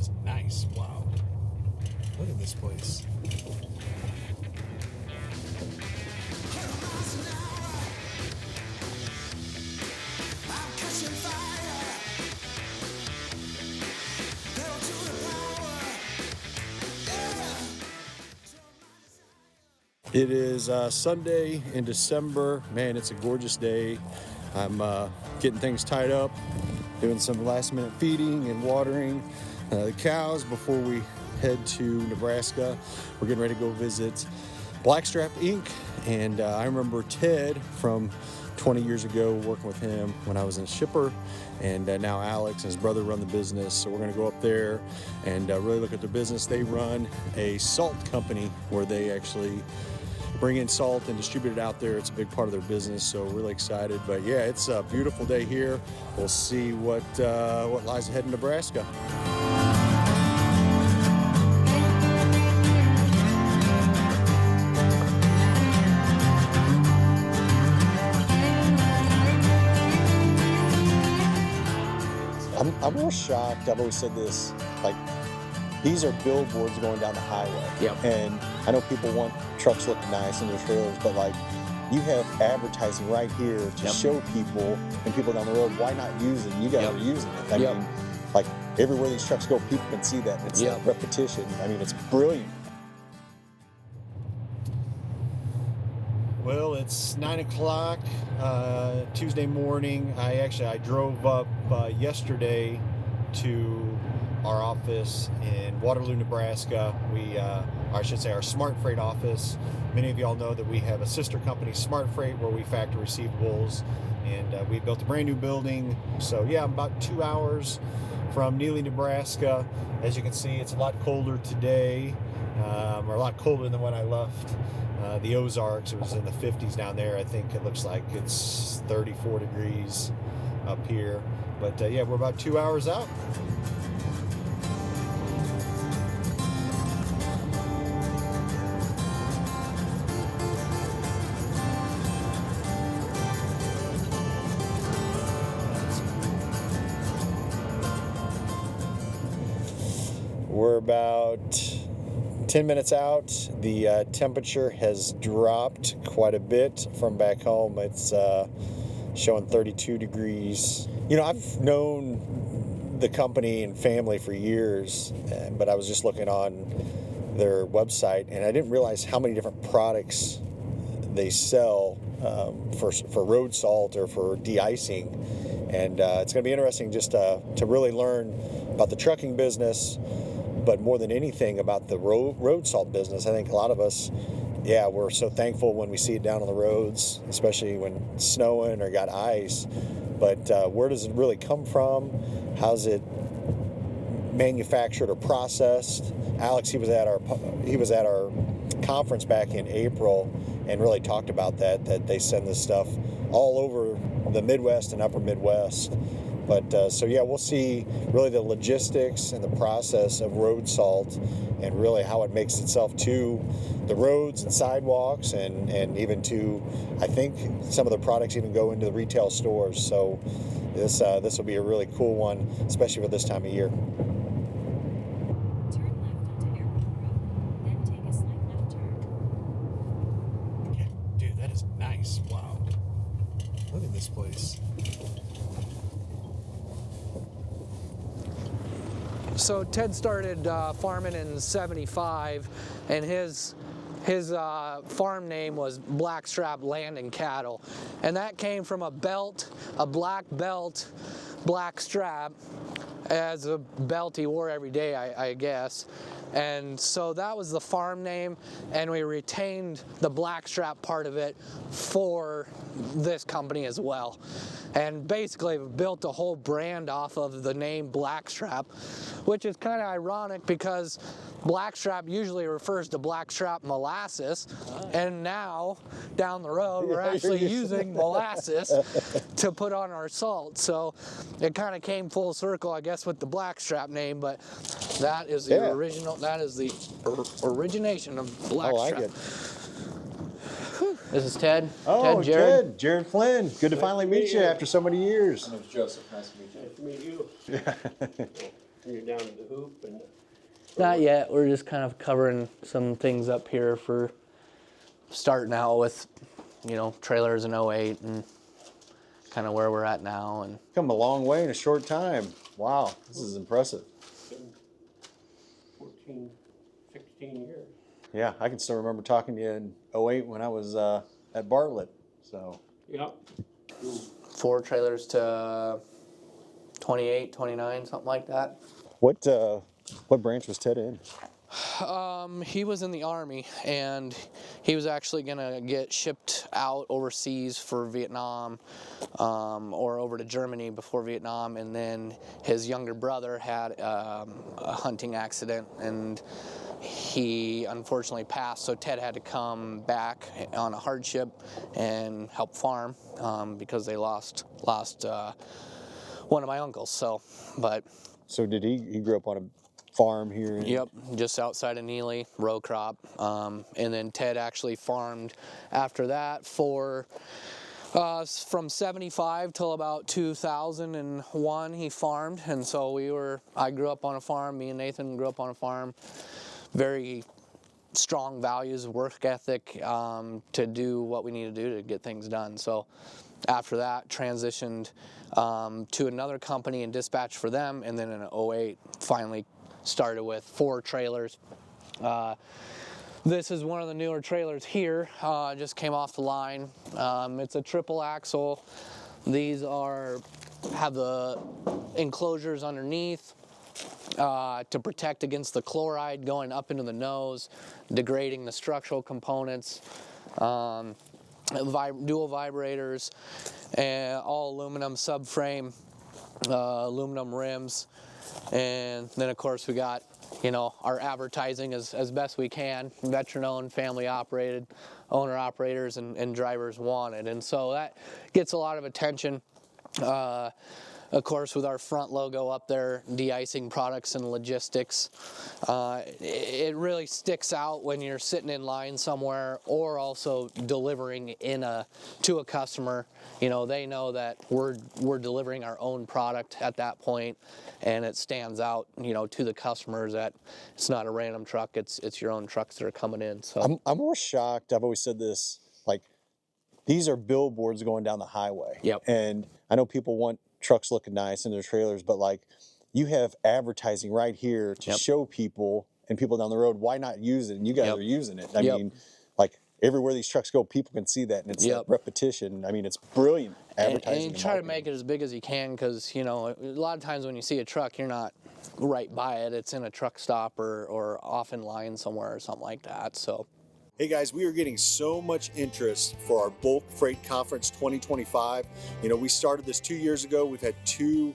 is nice. Wow. Look at this place. It is Sunday in December. Man, it's a gorgeous day. I'm getting things tied up, doing some last minute feeding and watering the cows before we head to Nebraska. We're getting ready to go visit BlackStrap Inc. And I remember Ted from 20 years ago working with him when I was in shipper, and now Alex and his brother run the business. So we're going to go up there and really look at their business. They run a salt company where they actually bring in salt and distribute it out there. It's a big part of their business, so really excited. But yeah, it's a beautiful day here. We'll see what lies ahead in Nebraska. I'm real shocked. I've always said this, like, these are billboards going down the highway. Yep. And I know people want trucks looking nice in their trailers, but like, you have advertising right here to show people and people down the road, why not use it? You guys are using it. I mean, like, everywhere these trucks go, people can see that. It's a repetition. I mean, it's brilliant. Well, it's 9 o'clock Tuesday morning. I drove up yesterday to our office in Waterloo, Nebraska. I should say our Smart Freight office. Many of y'all know that we have a sister company, Smart Freight, where we factor receivables, and we built a brand new building. So yeah, I'm about 2 hours from Neely, Nebraska. As you can see, it's a lot colder today, or a lot colder than when I left the Ozarks. It was in the 50s down there. I think it looks like it's 34 degrees up here. But yeah, we're about 2 hours out. We're about 10 minutes out. The temperature has dropped quite a bit from back home. It's showing 32 degrees. You know, I've known the company and family for years, but I was just looking on their website, and I didn't realize how many different products they sell for road salt or for de-icing. And it's going to be interesting just to really learn about the trucking business, but more than anything about the road salt business. I think a lot of us, we're so thankful when we see it down on the roads, especially when it's snowing or got ice. But where does it really come from? How's it manufactured or processed? Alex, he was at our conference back in April and really talked about that they send this stuff all over the Midwest and upper Midwest. But so yeah, we'll see really the logistics and the process of road salt and really how it makes itself to the roads and sidewalks and even to, I think some of the products even go into the retail stores. So this will be a really cool one, especially for this time of year. Turn left onto Airport Road, then take a slight left turn. Yeah, dude, that is nice. Wow. Look at this place. So Ted started farming in '75, and his farm name was BlackStrap Land and Cattle, and that came from a black belt, blackstrap, as a belt he wore every day, I guess. And so that was the farm name, and we retained the blackstrap part of it for this company as well. And basically built a whole brand off of the name BlackStrap, which is kind of ironic because BlackStrap usually refers to blackstrap molasses, and now down the road we're actually using molasses to put on our salt. So it kind of came full circle, I guess, with the BlackStrap name, but that is the original. That is the origination of BlackStrap. I like it. This is Ted. Oh, Jared. Jared Flynn. Good to finally meet you after so many years. My name's Joseph. Nice to meet you. Nice to meet you. You're down to the hoop and. Not yet. We're just kind of covering some things up here for starting out with, trailers in '08 and kind of where we're at now. And Come a long way in a short time. Wow, this is impressive. Been 14, 16 years. Yeah, I can still remember talking to you in '08 when I was at Bartlett. So Yep. 4 trailers to 28, 29, something like that. what branch was Ted in? He was in the Army, and he was actually going to get shipped out overseas for Vietnam, or over to Germany before Vietnam, and then his younger brother had a hunting accident, and he unfortunately passed, so Ted had to come back on a hardship and help farm, because they lost one of my uncles. So did he grew up on a farm here? Yep, just outside of Neely, row crop. And then Ted actually farmed after that for from '75 till about 2001. He farmed, and so I grew up on a farm. Me and Nathan grew up on a farm. Very strong values, work ethic, to do what we need to do to get things done. So after that, transitioned to another company and dispatched for them, and then in '08 finally started with 4 trailers. This is one of the newer trailers here, just came off the line. It's a triple axle. These have the enclosures underneath to protect against the chloride going up into the nose, degrading the structural components. Dual vibrators, and all aluminum subframe, aluminum rims. And then of course we got, our advertising as best we can, veteran-owned, family-operated, owner-operators and drivers wanted. And so that gets a lot of attention. Of course, with our front logo up there, de-icing products and logistics, it really sticks out when you're sitting in line somewhere or also delivering to a customer. They know that we're delivering our own product at that point, and it stands out, to the customers that it's not a random truck, it's your own trucks that are coming in. So I'm more shocked. I've always said this, like, these are billboards going down the highway. Yep. And I know people want trucks looking nice in their trailers, but like, you have advertising right here to Yep. show people and people down the road why not use it. And you guys Yep. are using it. I Yep. mean, like, everywhere these trucks go, people can see that, and it's Yep. that repetition. I mean, it's brilliant advertising. And you try to make it as big as you can, because a lot of times when you see a truck, you're not right by it. It's in a truck stop or off in line somewhere or something like that. So Hey guys, we are getting so much interest for our Bulk Freight Conference 2025. We started this 2 years ago. We've had 2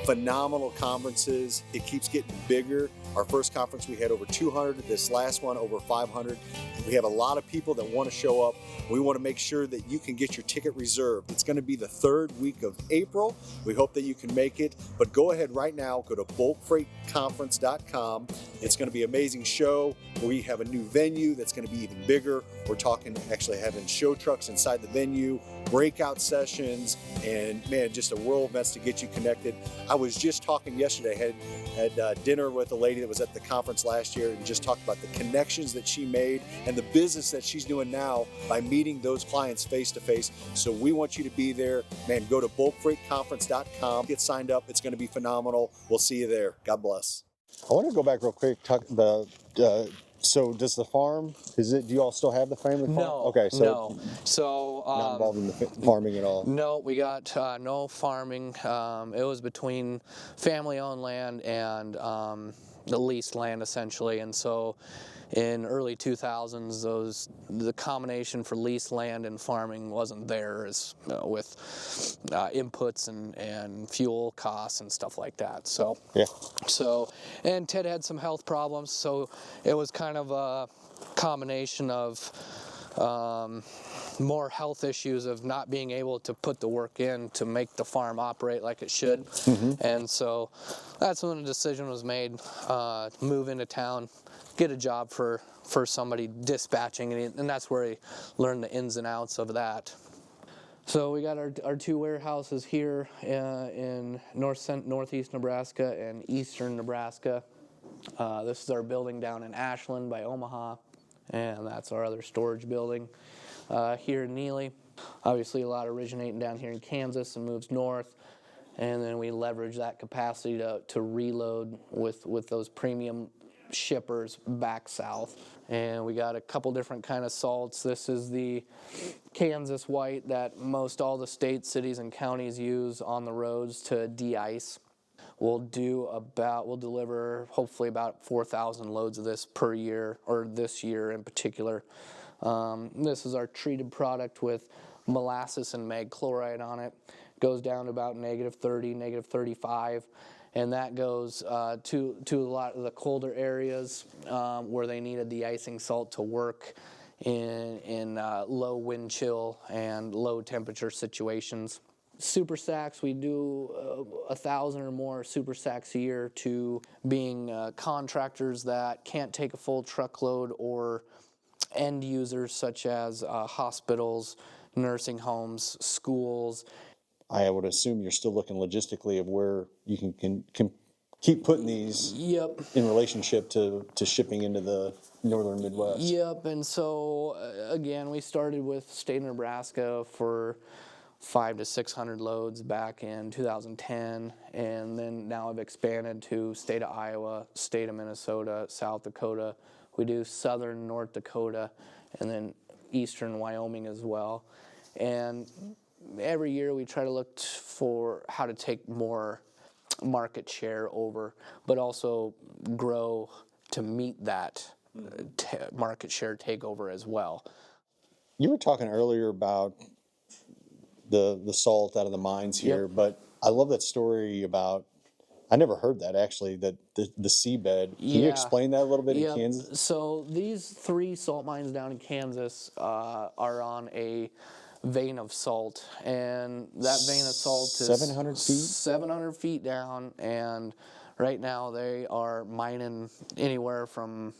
phenomenal conferences. It keeps getting bigger. Our first conference, we had over 200. This last one, over 500. We have a lot of people that want to show up. We want to make sure that you can get your ticket reserved. It's going to be the 3rd week of April. We hope that you can make it, but go ahead right now, go to BulkFreightConference.com. It's going to be an amazing show. We have a new venue that's going to be even bigger. We're talking actually having show trucks inside the venue, breakout sessions, and man, just a world of events to get you connected. I was just talking yesterday, had dinner with a lady that was at the conference last year, and just talked about the connections that she made and the business that she's doing now by meeting those clients face to face. So we want you to be there. Man, go to BulkFreightConference.com, get signed up. It's going to be phenomenal. We'll see you there. God bless. I want to go back real quick. So does the farm, do you all still have the family farm? no, Okay, so no. So not involved in the farming at all. no, we got no farming. It was between family-owned land and the leased land, essentially. And so in early 2000s, the combination for leased land and farming wasn't there, with inputs and fuel costs and stuff like that. So Yeah. And Ted had some health problems, so it was kind of a combination of more health issues of not being able to put the work in to make the farm operate like it should. And so that's when the decision was made, move into town, get a job for somebody dispatching, and that's where he learned the ins and outs of that. So we got our two warehouses here in northeast Nebraska and eastern Nebraska. This is our building down in Ashland by Omaha, and that's our other storage building here in Neely. Obviously, a lot originating down here in Kansas and moves north, and then we leverage that capacity to reload with those premium shippers back south. And we got a couple different kind of salts. This is the Kansas white that most all the states, cities, and counties use on the roads to de-ice. We'll deliver hopefully about 4,000 loads of this per year, or this year in particular. This is our treated product with molasses and mag chloride on it. Goes down to about -30, -35. And that goes to a lot of the colder areas where they needed the icing salt to work in low wind chill and low temperature situations. Super sacks, we do 1,000 or more super sacks a year to being contractors that can't take a full truckload, or end users such as hospitals, nursing homes, schools. I would assume you're still looking logistically of where you can keep putting these Yep. in relationship to shipping into the northern Midwest. Yep, and so again, we started with state of Nebraska for 500 to 600 loads back in 2010, and then now I've expanded to state of Iowa, state of Minnesota, South Dakota. We do southern North Dakota, and then eastern Wyoming as well. And every year we try to look for how to take more market share over, but also grow to meet that market share takeover as well. You were talking earlier about the salt out of the mines here, Yep. but I love that story about, I never heard that actually, that the seabed. Can you Yeah. explain that a little bit in Yep. Kansas? So these 3 salt mines down in Kansas are on a vein of salt, and that vein of salt is 700 feet? 700 feet down, and right now they are mining anywhere from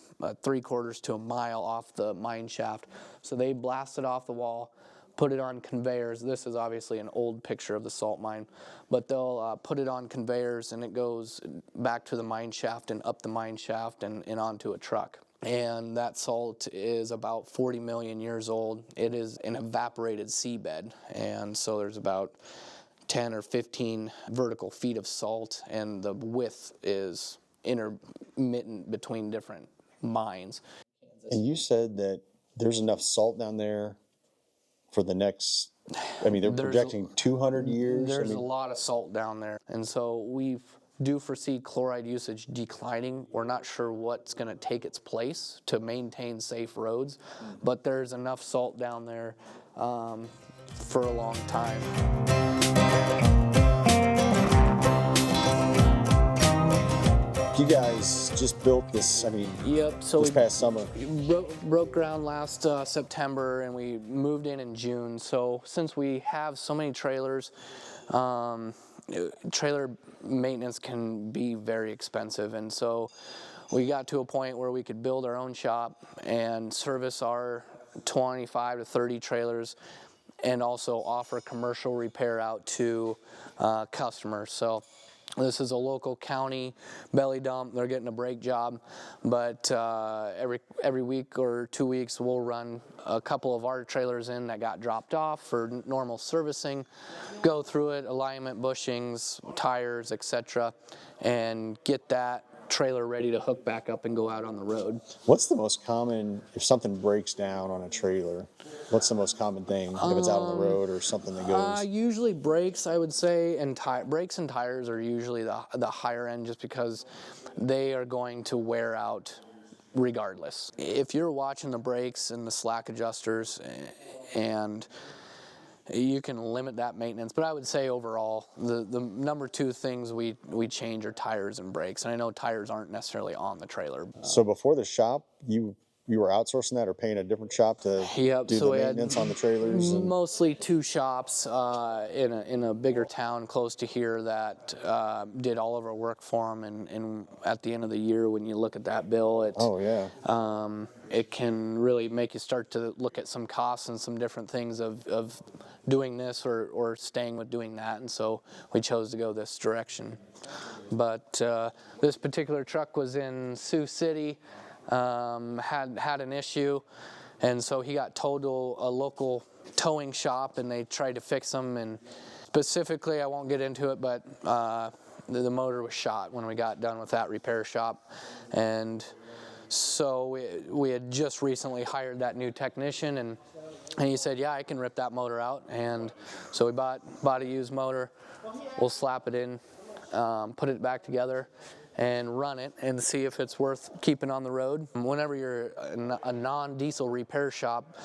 3/4 to a mile off the mine shaft. So they blast it off the wall, put it on conveyors. This is obviously an old picture of the salt mine, but they'll put it on conveyors, and it goes back to the mine shaft and up the mine shaft and onto a truck. And that salt is about 40 million years old. It is an evaporated seabed, and so there's about 10 or 15 vertical feet of salt, and the width is intermittent between different mines. And you said that there's enough salt down there for the next, I mean, they're projecting 200 years. There's a lot of salt down there, and so we do foresee chloride usage declining. We're not sure what's going to take its place to maintain safe roads, but there's enough salt down there for a long time. You guys just built this, I mean, Yep. So this past summer. broke ground last September, and we moved in June. So since we have so many trailers, trailer maintenance can be very expensive, and so we got to a point where we could build our own shop and service our 25 to 30 trailers, and also offer commercial repair out to customers. So this is a local county belly dump. They're getting a brake job, but every week or 2 weeks we'll run a couple of our trailers in that got dropped off for normal servicing, go through it, alignment, bushings, tires, etc., and get that trailer ready to hook back up and go out on the road. What's the most common, if something breaks down on a trailer, what's the most common thing if it's out on the road or something that goes? Usually brakes, I would say, and brakes and tires are usually the higher end, just because they are going to wear out regardless. If you're watching the brakes and the slack adjusters, and you can limit that maintenance, but I would say overall the number 2 things we change are tires and brakes. And I know tires aren't necessarily on the trailer. So before the shop, you you were outsourcing that or paying a different shop to Yep, do so the we had maintenance on the trailers? And, mostly 2 shops in a bigger town close to here that did all of our work for them. And at the end of the year, when you look at that bill, oh yeah, it can really make you start to look at some costs and some different things of doing this or staying with doing that. And so we chose to go this direction. But this particular truck was in Sioux City, had an issue, and so he got towed to a local towing shop, and they tried to fix him. And specifically, I won't get into it, but the motor was shot when we got done with that repair shop. And so we had just recently hired that new technician, and he said, yeah, I can rip that motor out. And so we bought a used motor. We'll slap it in, put it back together, and run it and see if it's worth keeping on the road. Whenever you're a non-diesel repair shop,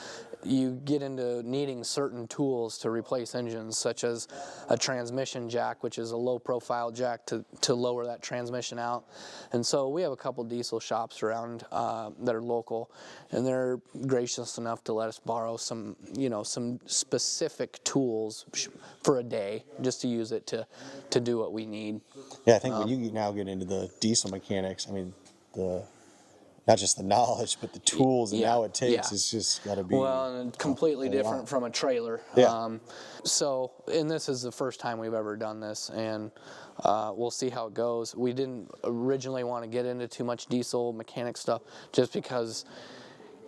you get into needing certain tools to replace engines, such as a transmission jack, which is a low-profile jack to lower that transmission out. And so we have a couple diesel shops around that are local, and they're gracious enough to let us borrow some specific tools for a day, just to use it to do what we need. yeah. I think when you now get into the diesel mechanics, I mean, not just the knowledge, but the tools and Yeah, now it takes, yeah. it's just got to be Well, and completely a different lot. from a trailer. Yeah. And this is the first time we've ever done this, and we'll see how it goes. We didn't originally want to get into too much diesel mechanic stuff, just because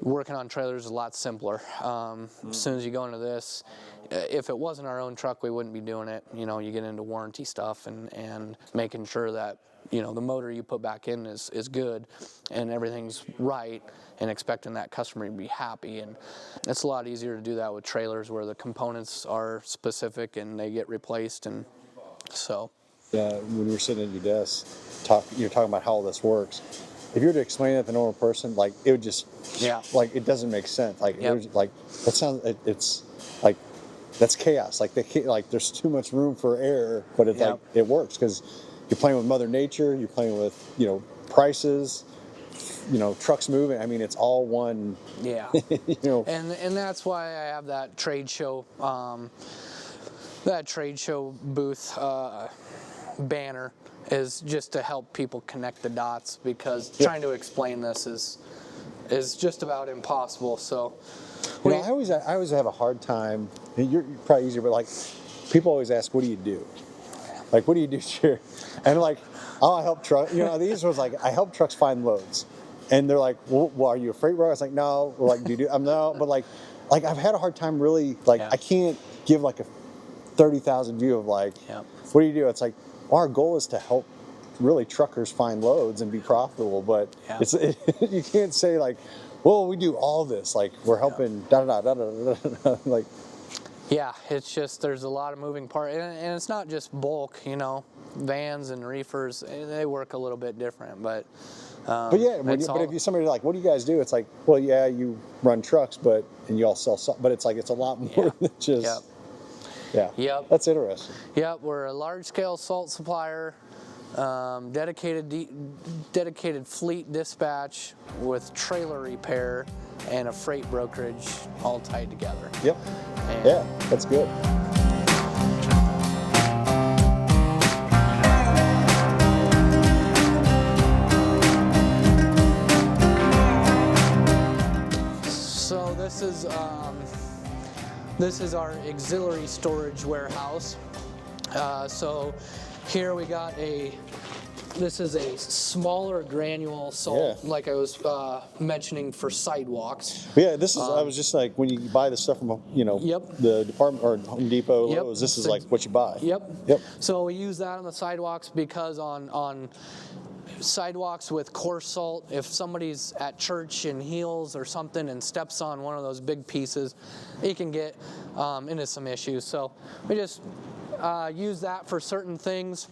working on trailers is a lot simpler. As soon as you go into this, if it wasn't our own truck, we wouldn't be doing it. You know, you get into warranty stuff and making sure that the motor you put back in is good and everything's right, and expecting that customer to be happy. And it's a lot easier to do that with trailers where the components are specific and they get replaced. And so When you're sitting at your desk, you're talking about how all this works. If you were to explain it to a normal person, like it would just, like it doesn't make sense. Like Yep. it's like that's chaos. Like there's too much room for error, but it's like it works because you're playing with Mother Nature. You're playing with prices. Trucks moving. I mean, it's all one. Yeah. And that's why I have that trade show booth banner, is just to help people connect the dots, because trying to explain this is just about impossible. So I always have a hard time. You're probably easier, but like people always ask, "What do you do?" Like, what do you do here? And like, oh, I help trucks. These was like, I help trucks find loads. And they're like, well, are you a freight broker? I was like, no. Or like, do you do? I'm no. But like I've had a hard time really, I can't give like a 30,000 view of like, what do you do? It's like, well, our goal is to help really truckers find loads and be profitable. But you can't say like, well, we do all this. Like, we're helping like. Yeah, it's just there's a lot of moving parts, and it's not just bulk. Vans and reefers, they work a little bit different, but if somebody like, what do you guys do? It's like, well, yeah, you run trucks, and you all sell salt, but it's like it's a lot more than just. Yep. That's interesting. Yep, we're a large-scale salt supplier, dedicated fleet dispatch with trailer repair and a freight brokerage, all tied together. Yep. That's good. So this is our auxiliary storage warehouse. So here we got this is a smaller granule salt, like I was mentioning, for sidewalks. Yeah, this is. I was just like, when you buy the stuff from the department or Home Depot, Lowe's, this is like what you buy. Yep. So we use that on the sidewalks because on sidewalks with coarse salt, if somebody's at church in heels or something and steps on one of those big pieces, it can get into some issues. So we just use that for certain things.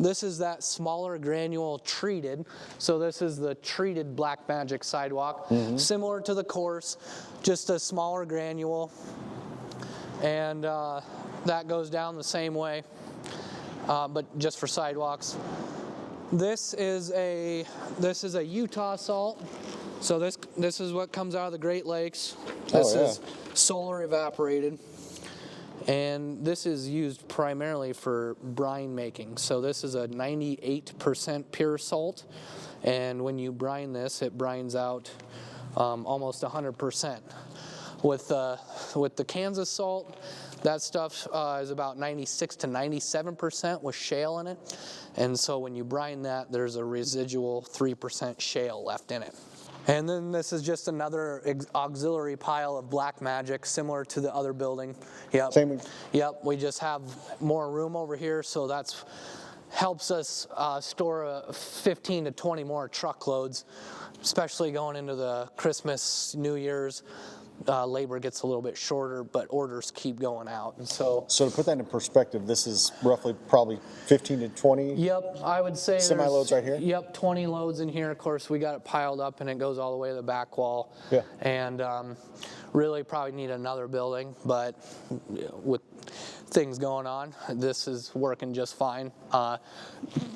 This is that smaller granule treated. So this is the treated Black Magic sidewalk, similar to the coarse, just a smaller granule. And that goes down the same way, but just for sidewalks. This is a Utah salt. So this is what comes out of the Great Lakes. This is solar evaporated. And this is used primarily for brine making. So this is a 98% pure salt. And when you brine this, it brines out almost 100%. With the Kansas salt, that stuff is about 96 to 97% with shale in it. And so when you brine that, there's a residual 3% shale left in it. And then this is just another auxiliary pile of Black Magic, similar to the other building. Yep. Same. Yep. We just have more room over here, so that's helps us store 15 to 20 more truckloads, especially going into the Christmas, New Year's. Labor gets a little bit shorter, but orders keep going out. And so to put that in perspective, this is roughly probably 15 to 20. Yep, I would say semi-loads right here? Yep, 20 loads in here. Of course, we got it piled up and it goes all the way to the back wall. Yeah. And really probably need another building, but with things going on, this is working just fine.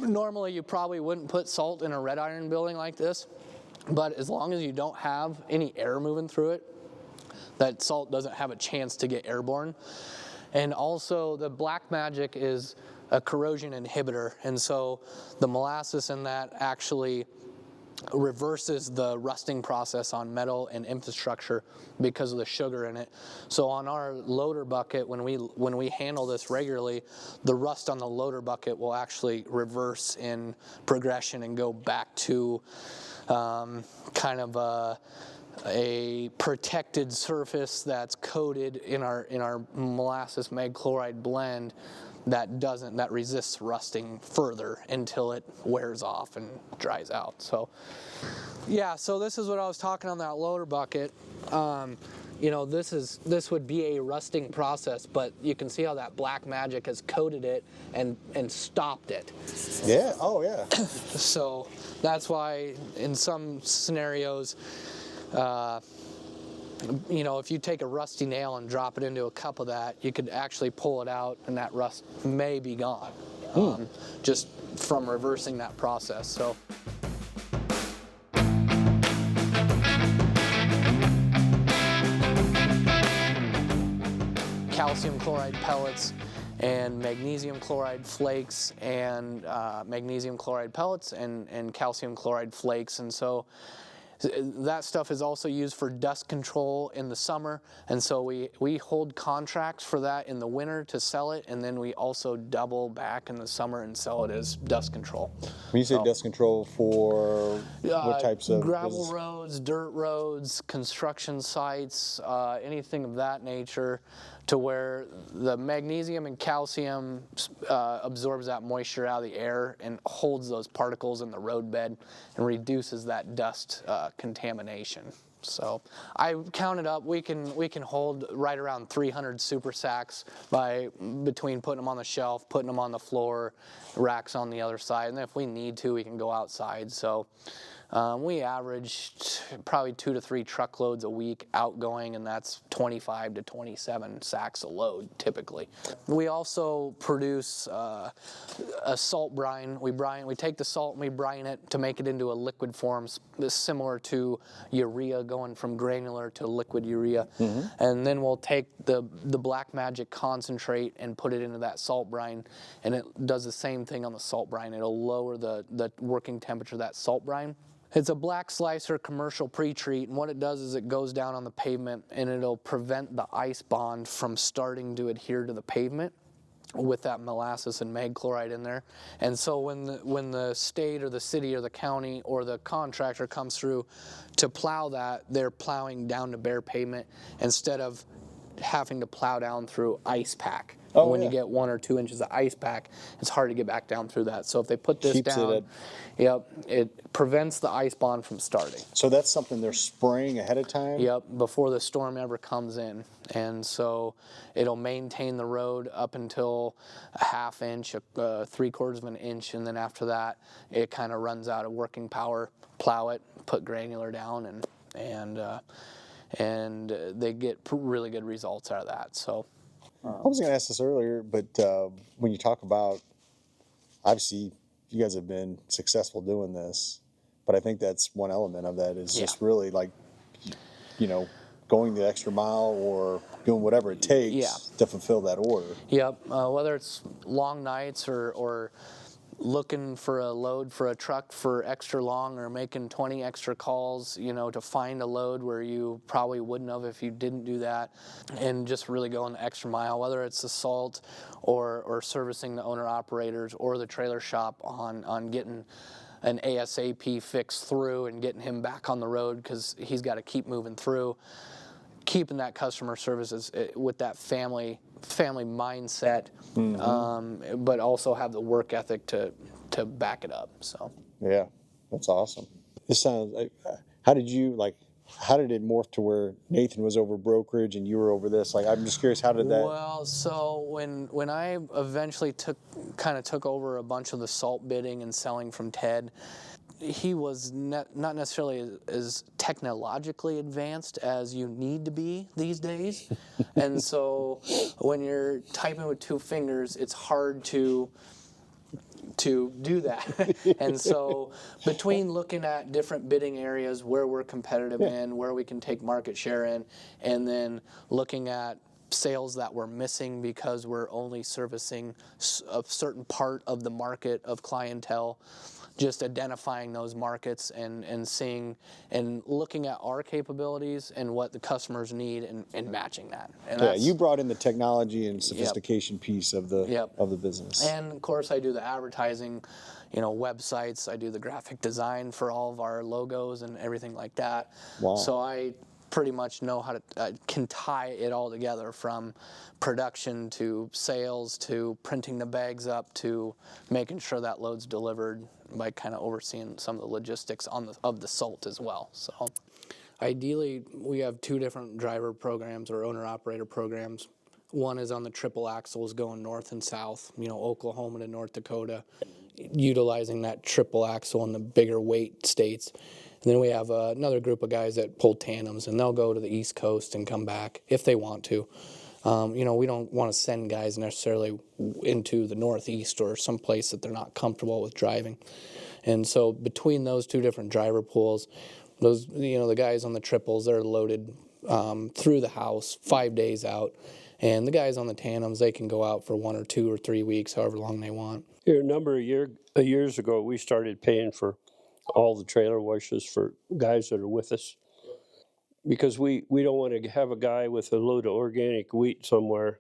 Normally, you probably wouldn't put salt in a red iron building like this, but as long as you don't have any air moving through it, that salt doesn't have a chance to get airborne. And also the Black Magic is a corrosion inhibitor, and so the molasses in that actually reverses the rusting process on metal and infrastructure because of the sugar in it. So on our loader bucket, when we handle this regularly, the rust on the loader bucket will actually reverse in progression and go back to kind of a protected surface that's coated in our molasses mag chloride blend that resists rusting further until it wears off and dries out. So yeah, so this is what I was talking on that loader bucket. You know, this would be a rusting process, but you can see how that Black Magic has coated it and stopped it. Yeah. Oh yeah. So that's why in some scenarios, you know, if you take a rusty nail and drop it into a cup of that, you could actually pull it out and that rust may be gone, just from reversing that process. So. Calcium chloride pellets and magnesium chloride flakes and magnesium chloride pellets and calcium chloride flakes. And so that stuff is also used for dust control in the summer, and so we hold contracts for that in the winter to sell it, and then we also double back in the summer and sell it as dust control. When you say dust control, for what types of gravel roads, dirt roads, construction sites, anything of that nature, to where the magnesium and calcium absorbs that moisture out of the air and holds those particles in the roadbed and reduces that dust contamination. So I counted up, we can hold right around 300 super sacks between putting them on the shelf, putting them on the floor, racks on the other side, and then if we need to, we can go outside. So we averaged probably 2 to 3 truckloads a week outgoing, and that's 25 to 27 sacks a load typically. We also produce a salt brine. We take the salt and we brine it to make it into a liquid form, similar to urea, going from granular to liquid urea. And then we'll take the Black Magic concentrate and put it into that salt brine, and it does the same thing on the salt brine. It'll lower the working temperature of that salt brine. It's a black slicer commercial pre-treat, and what it does is it goes down on the pavement and it'll prevent the ice bond from starting to adhere to the pavement with that molasses and mag chloride in there. And so when the state or the city or the county or the contractor comes through to plow that, they're plowing down to bare pavement instead of having to plow down through ice pack. Oh, when yeah. you get 1 or 2 inches of ice pack, it's hard to get back down through that. So if they put this down, it prevents the ice bond from starting. So that's something they're spraying ahead of time? Yep, before the storm ever comes in. And so it'll maintain the road up until a half inch, 3/4 of an inch, and then after that, it kind of runs out of working power. Plow it, put granular down, and they get really good results out of that. So. I was going to ask this earlier, but when you talk about, obviously, you guys have been successful doing this. But I think that's one element of that is Yeah. just really like, going the extra mile or doing whatever it takes Yeah. to fulfill that order. Yep. Whether it's long nights or looking for a load for a truck for extra long, or making 20 extra calls, to find a load where you probably wouldn't have if you didn't do that, and just really going the extra mile, whether it's the salt or servicing the owner operators or the trailer shop on getting an ASAP fix through and getting him back on the road because he's got to keep moving through. Keeping that customer service with that family mindset, but also have the work ethic to back it up. So Yeah, that's awesome. This sounds. How did you like? How did it morph to where Nathan was over brokerage and you were over this? Like, I'm just curious, how did that? well, so when I eventually took over a bunch of the salt bidding and selling from Ted, he was not necessarily as technologically advanced as you need to be these days. And so when you're typing with two fingers, it's hard to do that. And so between looking at different bidding areas where we're competitive in, where we can take market share in, and then looking at sales that we're missing because we're only servicing a certain part of the market of clientele, just identifying those markets and seeing and looking at our capabilities and what the customers need and matching that. And Yeah, you brought in the technology and sophistication Yep. piece of the Yep. of the business. And of course, I do the advertising, websites. I do the graphic design for all of our logos and everything like that. Wow. So I pretty much know how to can tie it all together, from production to sales to printing the bags up to making sure that load's delivered, by kind of overseeing some of the logistics of the salt as well. So ideally, we have two different driver programs or owner operator programs. One is on the triple axles going north and south, Oklahoma to North Dakota, utilizing that triple axle in the bigger weight states. And then we have another group of guys that pull tandems, and they'll go to the East Coast and come back if they want to. We don't want to send guys necessarily into the Northeast or some place that they're not comfortable with driving. And so between those two different driver pools, the guys on the triples, they're loaded through the house 5 days out. And the guys on the tandems, they can go out for 1 or 2 or 3 weeks, however long they want. Here, a number of years ago, we started paying for all the trailer washes for guys that are with us, because we don't want to have a guy with a load of organic wheat somewhere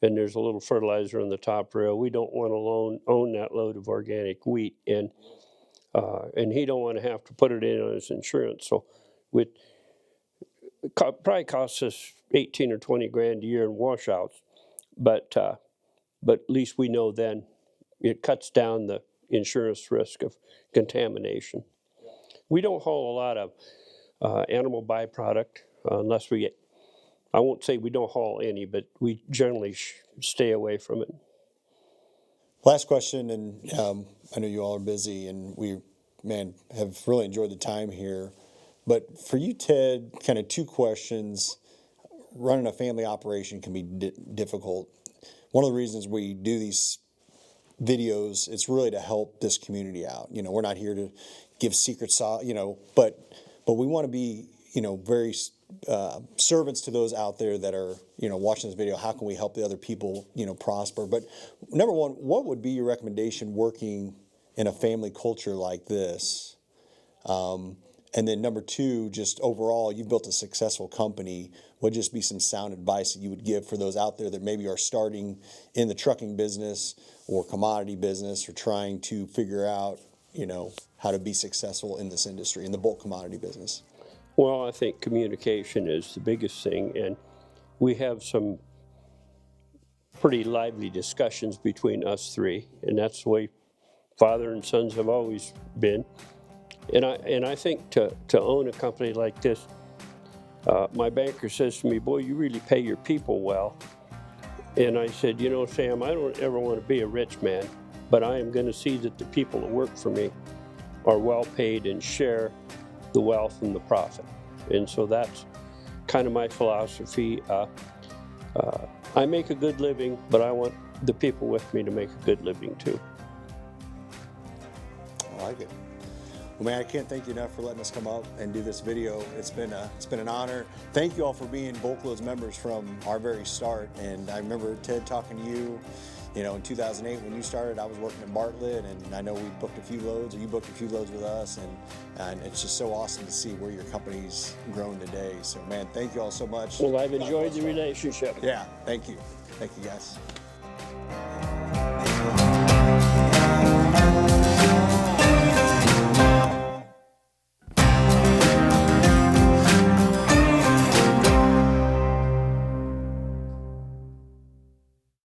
and there's a little fertilizer on the top rail. We don't want to own that load of organic wheat, and he don't want to have to put it in on his insurance. So it probably costs us 18 or 20 grand a year in washouts, but at least we know then it cuts down the insurance risk of contamination. We don't haul a lot of animal byproduct unless we get, I won't say we don't haul any, but we generally stay away from it. Last question, and I know you all are busy, and we, have really enjoyed the time here. But for you, Ted, kind of two questions. Running a family operation can be difficult. One of the reasons we do these videos, it's really to help this community out. We're not here to give secret sauce, but we want to be, very servants to those out there that are, watching this video. How can we help the other people, prosper? But number one, what would be your recommendation working in a family culture like this? And then number two, just overall, you've built a successful company. What would just be some sound advice that you would give for those out there that maybe are starting in the trucking business or commodity business, or trying to figure out, how to be successful in this industry, in the bulk commodity business? Well, I think communication is the biggest thing, and we have some pretty lively discussions between us three, and that's the way father and sons have always been. And I think to own a company like this, my banker says to me, "Boy, you really pay your people well." And I said, "Sam, I don't ever want to be a rich man, but I am going to see that the people that work for me are well paid and share the wealth and the profit." And so that's kind of my philosophy. I make a good living, but I want the people with me to make a good living too. I like it. Well, man, I can't thank you enough for letting us come out and do this video. It's been an honor. Thank you all for being BulkLoads members from our very start. And I remember Ted talking to you, in 2008 when you started. I was working at Bartlett, and I know we booked a few loads, or you booked a few loads with us, and it's just so awesome to see where your company's grown today. So, man, thank you all so much. Well, I've enjoyed the relationship. Yeah, thank you. Thank you, guys.